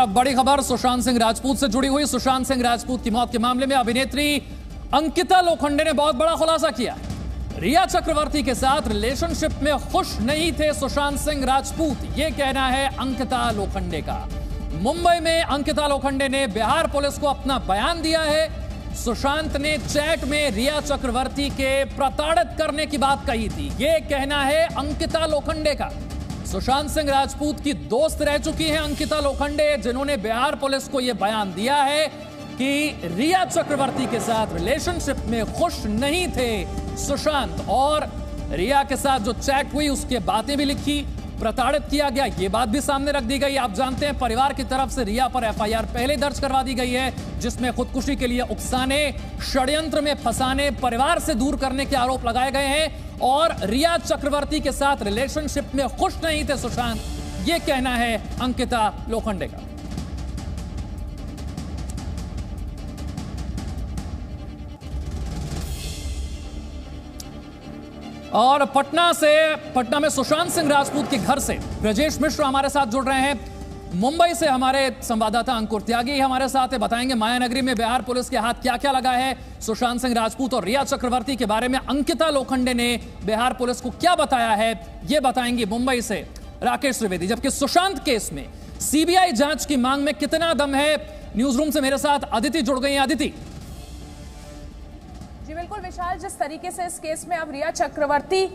अब बड़ी खबर सुशांत सिंह राजपूत से जुड़ी हुई। सुशांत सिंह राजपूत की मौत के मामले में अभिनेत्री अंकिता लोखंडे ने बहुत बड़ा खुलासा किया। रिया चक्रवर्ती के साथ रिलेशनशिप में खुश नहीं थे सुशांत सिंह राजपूत, यह कहना है अंकिता लोखंडे का। मुंबई में अंकिता लोखंडे ने बिहार पुलिस को अपना बयान दिया है। सुशांत ने चैट में रिया चक्रवर्ती के प्रताड़ित करने की बात कही थी, यह कहना है अंकिता लोखंडे का। सुशांत सिंह राजपूत की दोस्त रह चुकी हैं अंकिता लोखंडे, जिन्होंने बिहार पुलिस को यह बयान दिया है कि रिया चक्रवर्ती के साथ रिलेशनशिप में खुश नहीं थे सुशांत, और रिया के साथ जो चैट हुई उसके बातें भी लिखी, प्रताड़ित किया गया, ये बात भी सामने रख दी गई। आप जानते हैं परिवार की तरफ से रिया पर एफआईआर पहले दर्ज करवा दी गई है, जिसमें खुदकुशी के लिए उकसाने, षड्यंत्र में फंसाने, परिवार से दूर करने के आरोप लगाए गए हैं। और रिया चक्रवर्ती के साथ रिलेशनशिप में खुश नहीं थे सुशांत, ये कहना है अंकिता लोखंडे का। और पटना में सुशांत सिंह राजपूत के घर से ब्रजेश मिश्र हमारे साथ जुड़ रहे हैं। मुंबई से हमारे संवाददाता अंकुर त्यागी हमारे साथ है, बताएंगे मायानगरी में बिहार पुलिस के हाथ क्या क्या लगा है, सुशांत सिंह राजपूत और रिया चक्रवर्ती के बारे में अंकिता लोखंडे ने बिहार पुलिस को क्या बताया है, ये बताएंगे मुंबई से राकेश त्रिवेदी। जबकि सुशांत केस में सीबीआई जांच की मांग में कितना दम है, न्यूज रूम से मेरे साथ अदिति जुड़ गई हैं। अदिति। जी बिल्कुल विशाल, जिस तरीके से इस केस में अब रिया चक्रवर्ती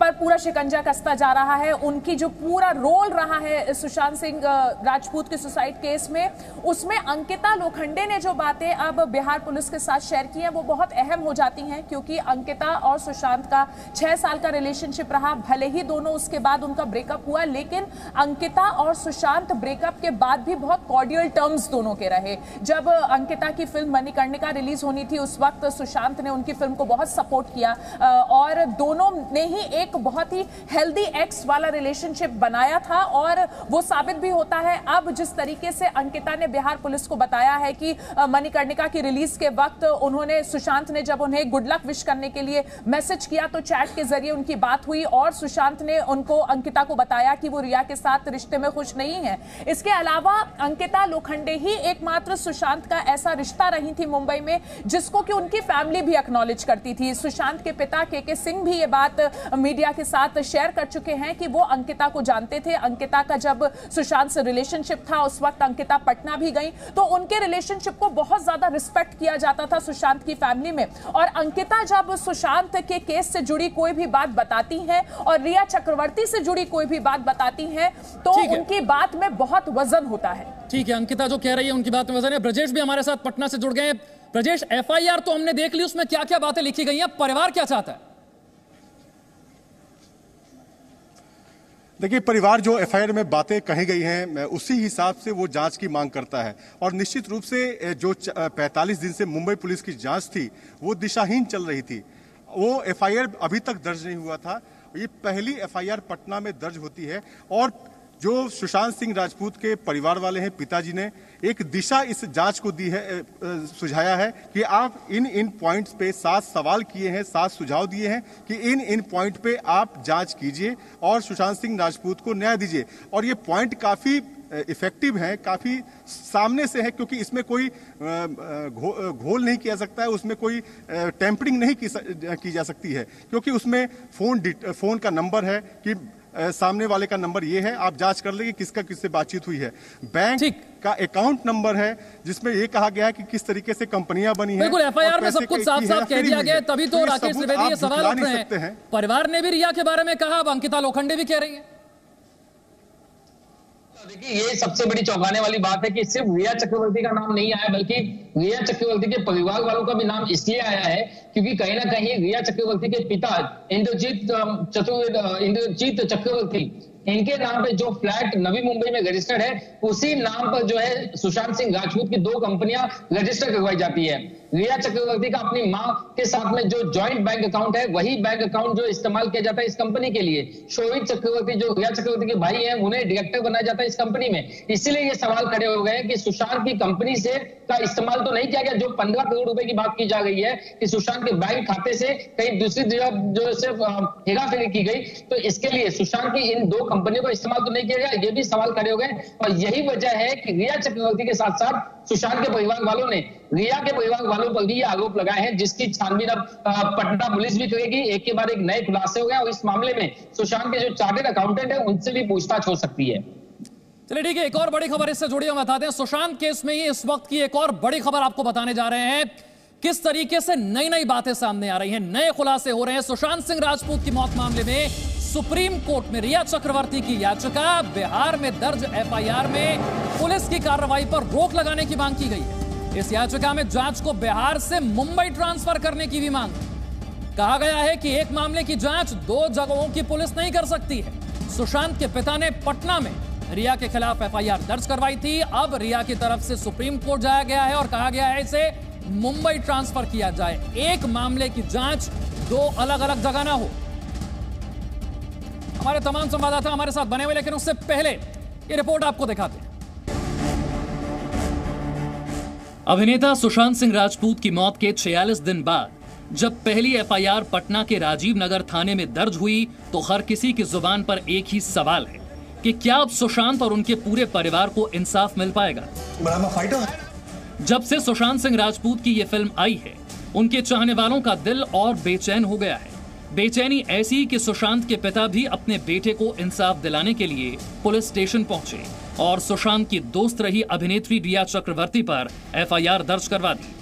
पर पूरा शिकंजा कसता जा रहा है, उनकी जो पूरा रोल रहा है सुशांत सिंह राजपूत के सुसाइड केस में, उसमें अंकिता लोखंडे ने जो बातें अब बिहार पुलिस के साथ शेयर की हैं वो बहुत अहम हो जाती हैं, क्योंकि अंकिता और सुशांत का 6 साल का रिलेशनशिप रहा। भले ही दोनों उसके बाद उनका ब्रेकअप हुआ, लेकिन अंकिता और सुशांत ब्रेकअप के बाद भी बहुत कॉर्डियल टर्म्स दोनों के रहे। जब अंकिता की फिल्म मणिकर्णिका रिलीज होनी थी, उस वक्त सुशांत ने उनकी फिल्म को बहुत सपोर्ट किया और दोनों ने ही एक बहुत ही हेल्दी एक्स वाला रिलेशनशिप बनाया था, और वो साबित भी होता है। अब जिस तरीके से अंकिता ने बिहार पुलिस को बताया है कि मणिकर्णिका की रिलीज के वक्त उन्होंने, सुशांत ने जब उन्हें गुड लक विश करने के लिए मैसेज किया तो चैट के जरिए उनकी बात हुई, और सुशांत ने उनको, अंकिता को बताया कि वो रिया के साथ रिश्ते में खुश नहीं है। इसके अलावा अंकिता लोखंडे ही एकमात्र सुशांत का ऐसा रिश्ता रही थी मुंबई में जिसको कि उनकी फैमिली भी एक्नॉलेज करती थी। सुशांत के पिता के सिंह भी ये बात मीडिया के साथ शेयर कर चुके हैं कि वो अंकिता को जानते थे। अंकिता का जब सुशांत से रिलेशनशिप था उस वक्त अंकिता पटना भी गई, तो उनके रिलेशनशिप को बहुत ज्यादा रिस्पेक्ट किया जाता था सुशांत की फैमिली में। और अंकिता जब सुशांत के केस से जुड़ी कोई भी बात बताती हैं और रिया चक्रवर्ती से जुड़ी कोई भी बात बताती हैं तो उनकी बात में बहुत वजन होता है। ठीक है, अंकिता जो कह रही है उनकी बात में वजन है। ब्रजेश भी हमारे साथ पटना से जुड़ गए हैं। ब्रजेश, एफआईआर तो हमने देख ली, उसमें क्या क्या बातें लिखी गई हैं, परिवार क्या चाहता है? देखिए, परिवार जो एफआईआर में बातें कही गई हैं उसी हिसाब से वो जांच की मांग करता है, और निश्चित रूप से जो 45 दिन से मुंबई पुलिस की जांच थी वो दिशाहीन चल रही थी। वो एफआईआर अभी तक दर्ज नहीं हुआ था, ये पहली एफआईआर पटना में दर्ज होती है। और जो सुशांत सिंह राजपूत के परिवार वाले हैं, पिताजी ने एक दिशा इस जांच को दी है, सुझाया है कि आप इन पॉइंट्स पे 7 सवाल किए हैं, 7 सुझाव दिए हैं कि इन पॉइंट पे आप जांच कीजिए और सुशांत सिंह राजपूत को न्याय दीजिए। और ये पॉइंट काफी इफेक्टिव है, काफी सामने से है, क्योंकि इसमें कोई घोल नहीं किया सकता है, उसमें कोई टेम्परिंग नहीं की जा सकती है, क्योंकि उसमें फोन का नंबर है कि सामने वाले का नंबर ये है, आप जांच कर लेंगे किसका किससे बातचीत हुई है। बैंक का अकाउंट नंबर है जिसमें ये कहा गया है कि किस तरीके से कंपनियां बनी हैं। बिल्कुल, एफआईआर में सब कुछ साफ साफ कह दिया गया है, तभी तो राकेश त्रिवेदी ये सवाल उठ रहे हैं। परिवार ने भी रिया के बारे में कहा, अब अंकिता लोखंडे भी कह रही है। देखिए, ये सबसे बड़ी चौंकाने वाली बात है कि सिर्फ रिया चक्रवर्ती का नाम नहीं आया, बल्कि रिया चक्रवर्ती के परिवार वालों का भी नाम इसलिए आया है क्योंकि कहीं ना कहीं रिया चक्रवर्ती के पिता इंद्रजीत चक्रवर्ती, इनके नाम पे जो फ्लैट नवी मुंबई में रजिस्टर्ड है, उसी नाम पर जो है सुशांत सिंह राजपूत की 2 कंपनियां रजिस्टर करवाई जाती है। रिया चक्रवर्ती का अपनी मां के साथ में जो ज्वाइंट बैंक अकाउंट है वही बैंक अकाउंट जो इस्तेमाल किया जाता है इस कंपनी के लिए। शोभित चक्रवर्ती जो रिया चक्रवर्ती के भाई हैं उन्हें डायरेक्टर बनाया जाता है इस कंपनी में। इसीलिए ये सवाल खड़े हो गए कि सुशांत की कंपनी से का इस्तेमाल तो नहीं किया गया। जो 15 करोड़ रुपए की बात की जा रही है कि सुशांत के बैंक खाते से कहीं दूसरी जगह जो सिर्फ हेराफेरी की गई, तो इसके लिए सुशांत की इन दो कंपनियों का इस्तेमाल तो नहीं किया गया, ये भी सवाल खड़े हो गए। और यही वजह है कि रिया चक्रवर्ती के साथ साथ सुशांत के परिवार वालों ने रिया के परिवार वालों पर भी ये आरोप लगाए हैं, जिसकी छानबीन अब पटना पुलिस भी करेगी। एक के बाद एक नए खुलासे हो गए और इस मामले में सुशांत के जो चार्टर्ड अकाउंटेंट है उनसे भी पूछताछ हो सकती है। चलिए ठीक है, एक और बड़ी खबर इससे जुड़ी हम बताते हैं। सुशांत केस में ही इस वक्त की एक और बड़ी खबर आपको बताने जा रहे हैं। किस तरीके से नई नई बातें सामने आ रही हैं, नए खुलासे हो रहे हैं। सुशांत सिंह राजपूत की मौत मामले में सुप्रीम कोर्ट में रिया चक्रवर्ती की याचिका, बिहार में दर्ज एफआईआर में पुलिस की कार्रवाई पर रोक लगाने की मांग की गई है। इस याचिका में जांच को बिहार से मुंबई ट्रांसफर करने की भी मांग कहा गया है कि एक मामले की जांच दो जगहों की पुलिस नहीं कर सकती है। सुशांत के पिता ने पटना में रिया के खिलाफ एफआईआर दर्ज करवाई थी। अब रिया की तरफ से सुप्रीम कोर्ट जाया गया है और कहा गया है इसे मुंबई ट्रांसफर किया जाए, एक मामले की जांच दो अलग अलग जगह ना हो। हमारे तमाम संवाददाता हमारे साथ बने हुए, लेकिन उससे पहले ये रिपोर्ट आपको दिखाते हैं। अभिनेता सुशांत सिंह राजपूत की मौत के 46 दिन बाद जब पहली एफआईआर पटना के राजीव नगर थाने में दर्ज हुई, तो हर किसी की जुबान पर एक ही सवाल है कि क्या अब सुशांत और उनके पूरे परिवार को इंसाफ मिल पाएगा। जब से सुशांत सिंह राजपूत की ये फिल्म आई है, उनके चाहने वालों का दिल और बेचैन हो गया है। बेचैनी ऐसी कि सुशांत के पिता भी अपने बेटे को इंसाफ दिलाने के लिए पुलिस स्टेशन पहुंचे और सुशांत की दोस्त रही अभिनेत्री रिया चक्रवर्ती पर एफआईआर दर्ज करवा दी।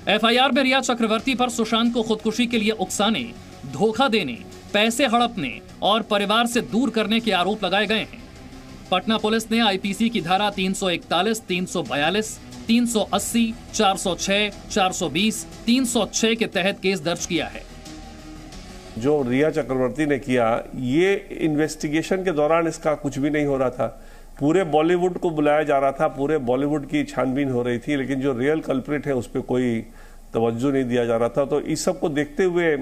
एफआईआर में रिया चक्रवर्ती पर सुशांत को खुदकुशी के लिए उकसाने, धोखा देने, पैसे हड़पने और परिवार से दूर करने के आरोप लगाए गए हैं। पटना पुलिस ने आईपीसी की धारा 341, 342, 380, 406, 420, 306 के तहत केस दर्ज किया है। जो रिया चक्रवर्ती ने किया, ये इन्वेस्टिगेशन के दौरान इसका कुछ भी नहीं हो रहा था। पूरे बॉलीवुड को बुलाया जा रहा था, पूरे बॉलीवुड की छानबीन हो रही थी, लेकिन जो रियल कल्प्रिट है उस पर कोई तवज्जो नहीं दिया जा रहा था। तो इस सब को देखते हुए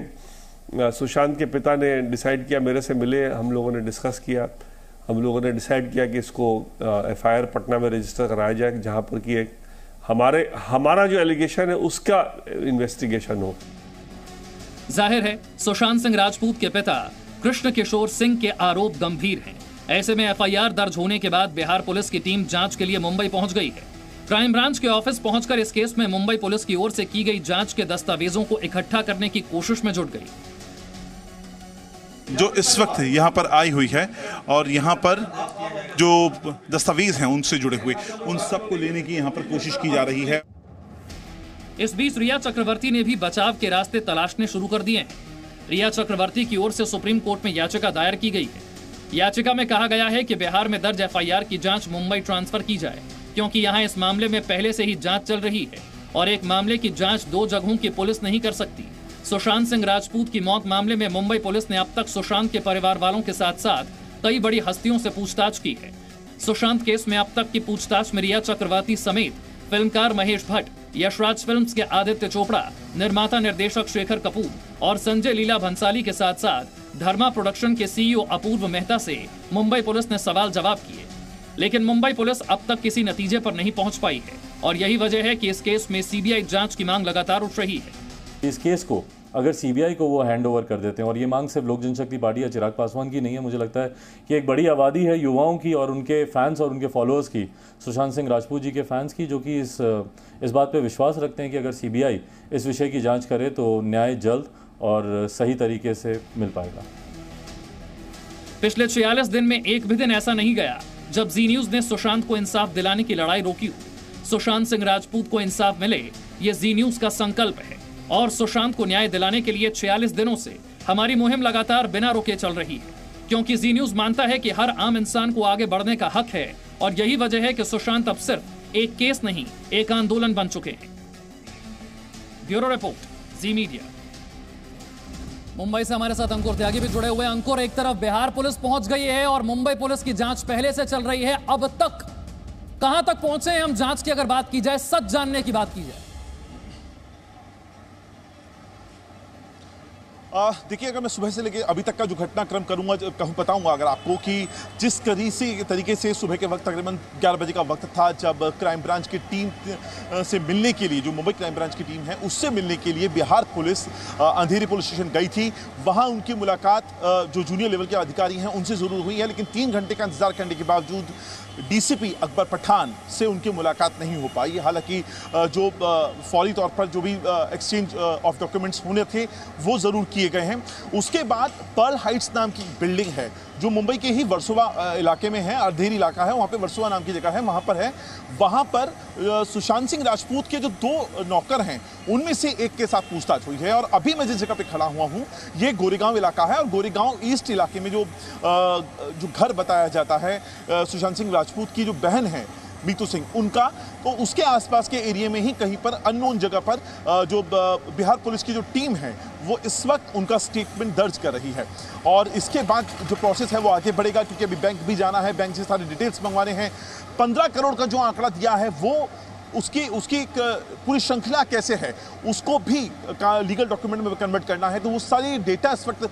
सुशांत के पिता ने डिसाइड किया, मेरे से मिले, हम लोगों ने डिस्कस किया, हम लोगों ने डिसाइड किया कि इसको एफआईआर पटना में रजिस्टर कराया जाए, जहां पर कि एक हमारा जो एलिगेशन है उसका इन्वेस्टिगेशन हो। जाहिर है सुशांत सिंह राजपूत के पिता कृष्ण किशोर सिंह के आरोप गंभीर हैं। ऐसे में एफआईआर दर्ज होने के बाद बिहार पुलिस की टीम जांच के लिए मुंबई पहुंच गई है। क्राइम ब्रांच के ऑफिस पहुंचकर इस केस में मुंबई पुलिस की ओर से की गई जांच के दस्तावेजों को इकट्ठा करने की कोशिश में जुट गई। जो इस वक्त यहाँ पर आई हुई है और यहाँ पर जो दस्तावेज हैं उनसे जुड़े हुए, उन सब को लेने की यहाँ पर कोशिश की जा रही है। इस बीच रिया चक्रवर्ती ने भी बचाव के रास्ते तलाशने शुरू कर दिए हैं। रिया चक्रवर्ती की ओर से सुप्रीम कोर्ट में याचिका दायर की गई है। याचिका में कहा गया है कि बिहार में दर्ज एफआईआर की जांच मुंबई ट्रांसफर की जाए, क्योंकि यहां इस मामले में पहले से ही जांच चल रही है और एक मामले की जांच दो जगहों की पुलिस नहीं कर सकती। सुशांत सिंह राजपूत की मौत मामले में मुंबई पुलिस ने अब तक सुशांत के परिवार वालों के साथ साथ कई बड़ी हस्तियों से पूछताछ की है। सुशांत केस में अब तक की पूछताछ में रिया चक्रवर्ती समेत फिल्मकार महेश भट्ट, यशराज फिल्म्स के आदित्य चोपड़ा, निर्माता निर्देशक शेखर कपूर और संजय लीला भंसाली के साथ साथ धर्मा प्रोडक्शन के सीईओ अपूर्व मेहता से मुंबई पुलिस ने सवाल जवाब किए, लेकिन मुंबई पुलिस अब तक किसी नतीजे पर नहीं पहुंच पाई है और यही वजह है कि इस केस में सीबीआई जांच की मांग लगातार उठ रही है। इस केस को अगर सीबीआई को वो हैंड ओवर कर देते हैं, और ये मांग सिर्फ लोक जनशक्ति पार्टी या चिराग पासवान की नहीं है, मुझे लगता है कि एक बड़ी आबादी है युवाओं की और उनके फैंस और उनके फॉलोअर्स की, सुशांत सिंह राजपूत जी के फैंस की, जो कि इस बात पे विश्वास रखते हैं कि अगर सीबीआई इस विषय की जांच करे तो न्याय जल्द और सही तरीके से मिल पाएगा। पिछले 46 दिन में एक भी दिन ऐसा नहीं गया जब जी न्यूज ने सुशांत को इंसाफ दिलाने की लड़ाई रोकी हो। सुशांत सिंह राजपूत को इंसाफ मिले, ये जी न्यूज का संकल्प है और सुशांत को न्याय दिलाने के लिए 46 दिनों से हमारी मुहिम लगातार बिना रुके चल रही है, क्योंकि जी न्यूज मानता है कि हर आम इंसान को आगे बढ़ने का हक है और यही वजह है कि सुशांत अब सिर्फ एक केस नहीं, एक आंदोलन बन चुके हैं। ब्यूरो रिपोर्ट, जी मीडिया। मुंबई से हमारे साथ अंकुर त्यागी भी जुड़े हुए। अंकुर, एक तरफ बिहार पुलिस पहुंच गई है और मुंबई पुलिस की जांच पहले से चल रही है, अब तक कहां तक पहुंचे हैं हम जांच की अगर बात की जाए, सच जानने की बात की जाए? देखिए, अगर मैं सुबह से लेकर अभी तक का जो घटनाक्रम बताऊंगा अगर आपको कि जिस तरीके से सुबह के वक्त तकरीबन 11 बजे का वक्त था जब क्राइम ब्रांच की टीम से मिलने के लिए, जो मुंबई क्राइम ब्रांच की टीम है उससे मिलने के लिए बिहार पुलिस अंधेरी पुलिस स्टेशन गई थी। वहां उनकी मुलाकात जो जूनियर लेवल के अधिकारी हैं उनसे जरूर हुई है, लेकिन 3 घंटे का इंतजार करने के बावजूद डीसीपी अकबर पठान से उनकी मुलाकात नहीं हो पाई। हालांकि जो फौरी तौर पर जो भी एक्सचेंज ऑफ डॉक्यूमेंट्स होने थे वो ज़रूर किए गए हैं। उसके बाद पर्ल हाइट्स नाम की बिल्डिंग है जो मुंबई के ही वर्सोवा इलाके में है, अंधेरी इलाका है, वहाँ पे वर्सोवा नाम की जगह है, वहाँ पर है। वहाँ पर सुशांत सिंह राजपूत के जो 2 नौकर हैं उनमें से एक के साथ पूछताछ हुई है। और अभी मैं जिस जगह पे खड़ा हुआ हूँ ये गोरेगांव इलाका है और गोरेगांव ईस्ट इलाके में जो घर बताया जाता है सुशांत सिंह राजपूत की जो बहन है मीतू सिंह उनका, तो उसके आसपास के एरिया में ही कहीं पर अननोन जगह पर जो बिहार पुलिस की जो टीम है वो इस वक्त उनका स्टेटमेंट दर्ज कर रही है। और इसके बाद जो प्रोसेस है वो आगे बढ़ेगा क्योंकि अभी बैंक भी जाना है, बैंक से सारे डिटेल्स मंगवाने हैं। 15 करोड़ का जो आंकड़ा दिया है वो उसकी एक पूरी श्रृंखला कैसे है उसको भी लीगल डॉक्यूमेंट में कन्वर्ट करना है, तो वो सारी डेटा इस वक्त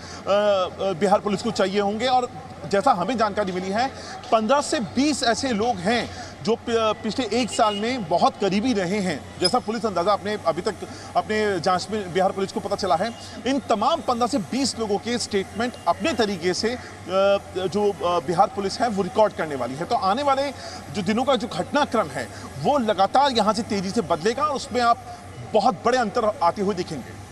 बिहार पुलिस को चाहिए होंगे। और जैसा हमें जानकारी मिली है 15 से 20 ऐसे लोग हैं जो पिछले 1 साल में बहुत करीबी रहे हैं, जैसा पुलिस अंदाजा अभी तक अपने जांच में बिहार पुलिस को पता चला है। इन तमाम 15 से 20 लोगों के स्टेटमेंट अपने तरीके से जो बिहार पुलिस है वो रिकॉर्ड करने वाली है। तो आने वाले जो दिनों का जो घटनाक्रम है वो लगातार यहाँ से तेजी से बदलेगा और उसमें आप बहुत बड़े अंतर आते हुए दिखेंगे।